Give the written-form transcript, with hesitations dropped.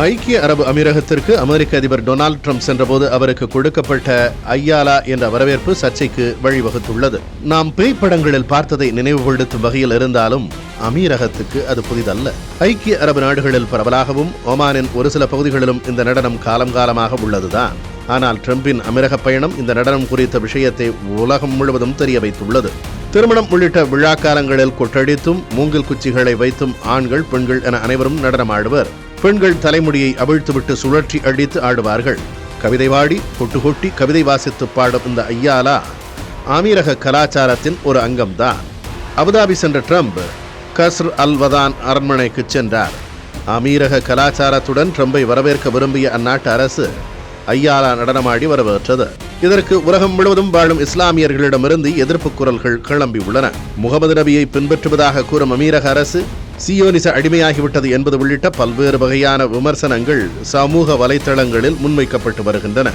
ஐக்கிய அரபு அமீரகத்திற்கு அமெரிக்க அதிபர் டொனால்டு ட்ரம்ப் சென்றபோது அவருக்கு கொடுக்கப்பட்ட ஐயாலா என்ற வரவேற்பு சர்ச்சைக்கு வழிவகுத்துள்ளது. நாம் பேய் படங்களில் பார்த்ததை நினைவுபடுத்தும் வகையில் இருந்தாலும் அமீரகத்துக்கு அது புதிதல்ல. ஐக்கிய அரபு நாடுகளில் பரவலாகவும் ஒமானின் ஒரு சில பகுதிகளிலும் இந்த நடனம் காலமாக உள்ளதுதான். ஆனால் ட்ரம்பின் அமீரக பயணம் இந்த நடனம் குறித்த விஷயத்தை உலகம் முழுவதும் தெரிய வைத்துள்ளது. திருமணம் உள்ளிட்ட விழாக்காலங்களில் கொட்டடித்தும் மூங்கில் குச்சிகளை வைத்தும் ஆண்கள் பெண்கள் என அனைவரும் நடனமாடுவர். பெண்கள் தலைமுடியை அவிழ்த்துவிட்டு சுழற்றி அடித்து ஆடுவார்கள். கவிதை வாடி கொட்டு கொட்டி கவிதை வாசித்து பாடும் இந்த ஐயாலா அமீரக கலாச்சாரத்தின் ஒரு அங்கம்தான். அபுதாபி சென்ற ட்ரம்ப் கஸ்ர் அல் வதான் அரண்மனைக்கு சென்றார். அமீரக கலாச்சாரத்துடன் ட்ரம்பை வரவேற்க விரும்பிய அந்நாட்டு அரசு ஐயாலா நடனமாடி வரவேற்றது. இதற்கு உலகம் முழுவதும் வாழும் இஸ்லாமியர்களிடமிருந்து எதிர்ப்பு குரல்கள் கிளம்பி உள்ளன. முகமது நபியை பின்பற்றுவதாக கூறும் அமீரக அரசு சியோனிச அடிமையாகிவிட்டது என்பது உள்ளிட்ட பல்வேறு வகையான விமர்சனங்கள் சமூக வலைத்தளங்களில் முன்வைக்கப்பட்டு வருகின்றன.